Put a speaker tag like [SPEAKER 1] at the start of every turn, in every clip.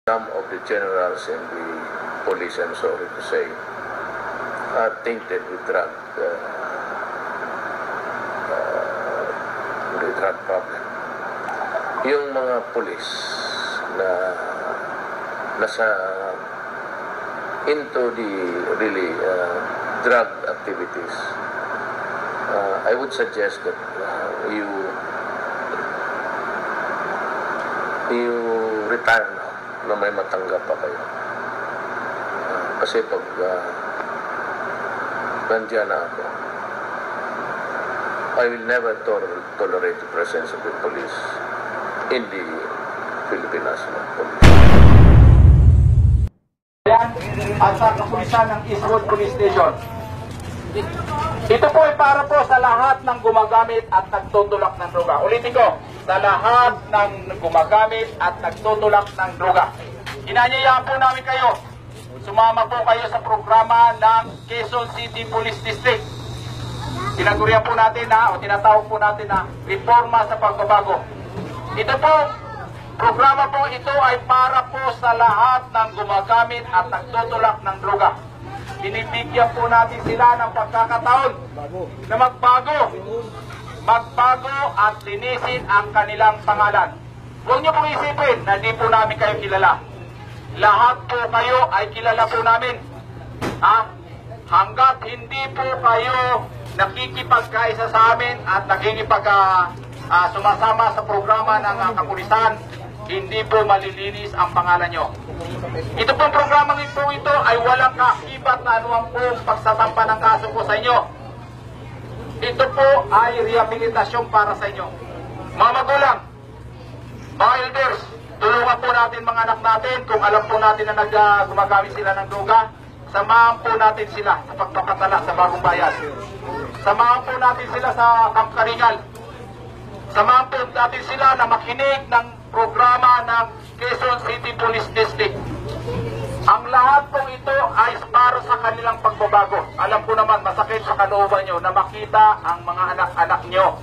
[SPEAKER 1] Some of the generals in the police, I'm sorry to say, are tainted with drug problem. Yung mga police na nasa into the really drug activities, I would suggest that you retire na may matanggap pa kayo. Kasi pag nandiyan na ako, I will never tolerate the presence of the police in the Philippine National Police.
[SPEAKER 2] At sa kapulisan ng Eastwood Police Station. Ito po ay para po sa lahat ng gumagamit at nagtutulak ng droga. Ulitin ko, sa lahat ng gumagamit at nagtutulak ng droga. Inanyayaan po namin kayo, sumama po kayo sa programa ng Quezon City Police District. Tinagurian po natin o tinatawag po natin na reforma sa pagbabago. Ito po, programa po ito ay para po sa lahat ng gumagamit at nagtutulak ng droga. Binibigyan po natin sila ng pagkakataon na magbago at linisin ang kanilang pangalan. Huwag niyo pong isipin na di po namin kayo kilala. Lahat po kayo ay kilala po namin. Hanggat hindi po kayo nakikipagkaisa sa amin at sumasama sa programa ng kapulisan, hindi po malilinis ang pangalan nyo. Ito pong programa po ito ay walang kaakibat na anuang po pagsasampa ng kaso po sa inyo. Ito po ay rehabilitasyon para sa inyo. Mga magulang, mga elders, tulungan po natin mga anak natin kung alam po natin na gumagamit sila ng droga. Samahan po natin sila sa pagpapatala sa Bagong Bayan. Samahan po natin sila sa Camp Karingal. Samahan po natin sila na makinig ng programa ng Quezon City Police District. Ang lahat po ito ay para sa kanilang pagbabago. Alam ko naman, masakit sa kalooban nyo na makita ang mga anak-anak nyo,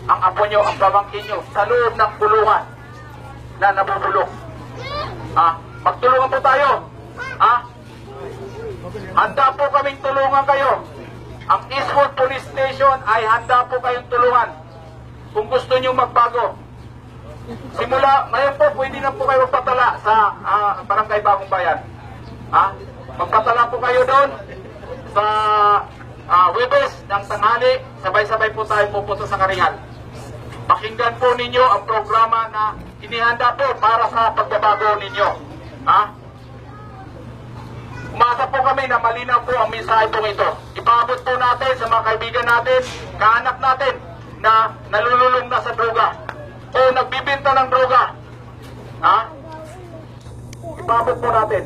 [SPEAKER 2] ang apo nyo, ang pamangkin nyo sa loob ng kulungan na nabubulok. Magtulungan po tayo. Handa po kaming tulungan kayo. Ang Eastwood Police Station ay handa po kayong tulungan kung gusto nyo magbago. Simula, ngayon po, pwede na po kayo magpatala sa Barangay Bagong Bayan. Magpatala po kayo doon sa Webes ng tanghali. Sabay-sabay po tayo pupunta sa Karingal. Pakinggan po ninyo ang programa na inihanda po para sa pagbabago ninyo. Umasa po kami na malinaw po ang mensahe po ito. Ipaabot po natin sa mga kaibigan natin, kaanak natin na nalululong na sa droga o nagbibinta ng droga. Ipaabot po natin.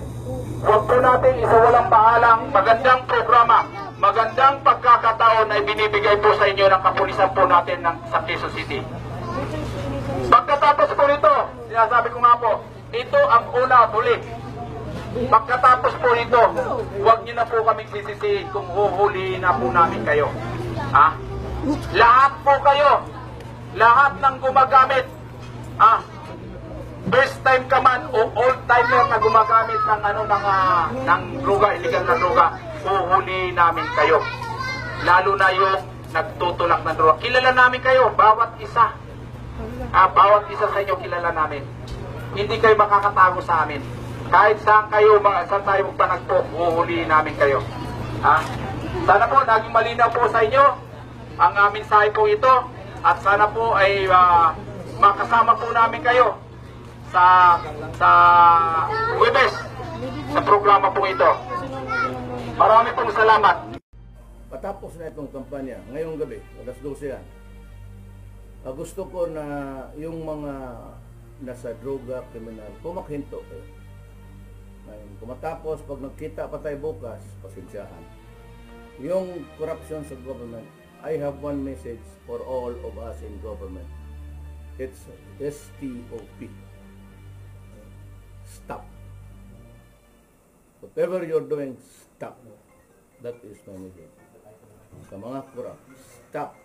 [SPEAKER 2] Huwag po natin isawalang bahalang magandang programa, magandang pagkakataon na ibinibigay po sa inyo ng kapulisan po natin sa Quezon City. Pagkatapos po nito, sinasabi ko nga po, ito ang una huli. Pagkatapos po nito, huwag niyo na po kaming sisisihin kung huhulihin na po namin kayo. Lahat po kayo, lahat ng gumagamit, first time ka man o old timer na gumagamit ng droga, illegal na droga, huhulihin namin kayo. Lalo na yung nagtutulak ng droga. Kilala namin kayo, bawat isa. Bawat isa sa inyo kilala namin. Hindi kayo makakatago sa amin. Kahit saan tayo magpanagpo, huhulihin namin kayo. Sana po naging malinaw po sa inyo ang mensahe po ito at sana po ay makasama po namin kayo sa Webes sa programa po ito. Marami pong salamat.
[SPEAKER 3] Patapos na itong kampanya, ngayong gabi, alas 12 yan, gusto ko na yung mga nasa droga, kriminal, pumakhinto kayo. Ngayon, kumatapos, pag nagkita pa tayo bukas, pasensyahan. Yung corruption sa government, I have one message for all of us in government. It's STOP. Stop. Whatever you're doing, stop. That is my message. Sa mga corrupt, stop.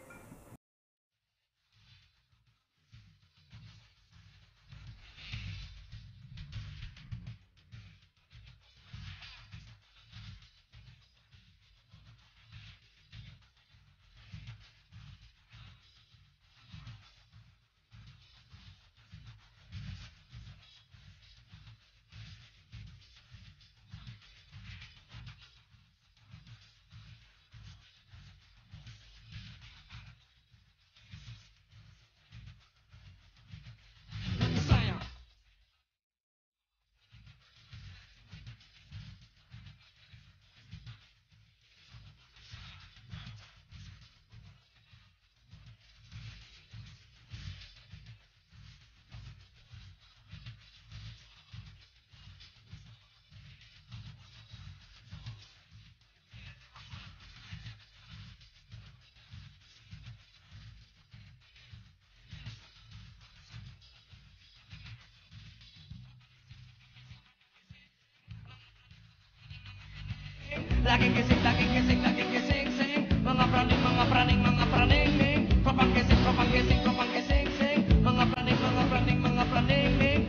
[SPEAKER 4] Laging gising, laging gising, laging gising, sing. Mga praning, mga praning, mga praning, ning. Propang gising, propang gising, propang gising, sing. Mga praning, mga praning, mga praning, ning.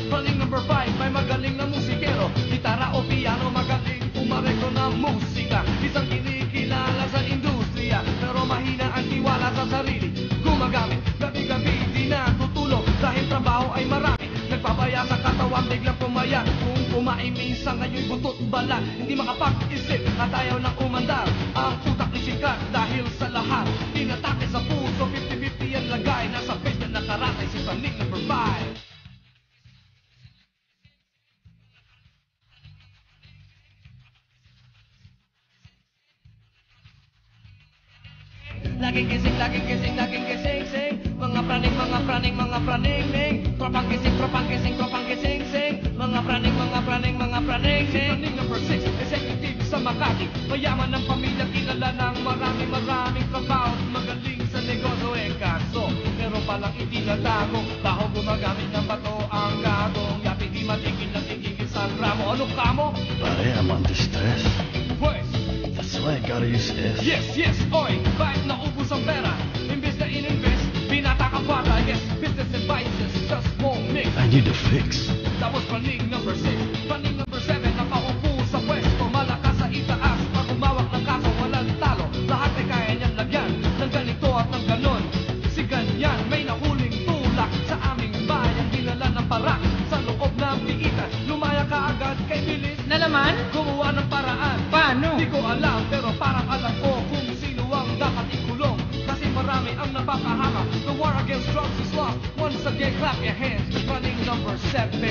[SPEAKER 4] Running number 5, may magaling na musikero. Gitara o piano, magaling umarekto na musika. Isang kinikilala sa industriya, pero mahina ang tiwala sa sarili. Gumagamit, gabi-gabi, di natutulog. Dahil trabaho ay marami, nagpapaya sa katawan, biglang pumayat. Kung kumain minsan, ngayon butot bala. Hindi makapag-isip at ayaw nang umandar. Ang utak ni sikat dahil sa lahat. Inatake sa puso, 50-50 ang lagay. Nasa page na nakaratay si Running number 5. Laging gising, laging gising, laging gising, sing. Mga praning, mga praning, mga praning, ning. Propang gising, propang gising, propang gising, sing. Mga praning, mga praning, mga praning, ning. Running number 6, executive sa Makati. Mayaman ng pamilya, kilala ng maraming trabaho. Magaling sa negosyo, kaso pero palang itinatago. Baho gumagamit ng bato ang gagong. Yapi di matigil na tigigil sa gramo. Ano kamo?
[SPEAKER 5] I am under stress.
[SPEAKER 4] Pues,
[SPEAKER 5] That's why I gotta use S.
[SPEAKER 4] yes, oy, kahit naubos ang pera, imbes na in-invest, binata ka para, yes, business advices, just won't mix.
[SPEAKER 5] I need a fix.
[SPEAKER 4] Tapos running number 6, running number 7, nakaupo sa pwesto, malakas sa itaas, pag umawak ng kaso, walang talo, lahat ay kaya niyang lagyan, ng ganito at ng ganon. Si ganyan, may nahuling tulak, sa aming bayan, dinala ng parak, sa loob ng tiitan, lumaya ka agad kay bilis,
[SPEAKER 6] Na naman?
[SPEAKER 4] gumawa ng paraan.
[SPEAKER 6] Paano?
[SPEAKER 4] Di ko alam, pero parang alam ko kung sino ang dapat ikulong. Kasi marami ang napapahama. The war against drugs is lost. Once again, clap your hands. Running number 7.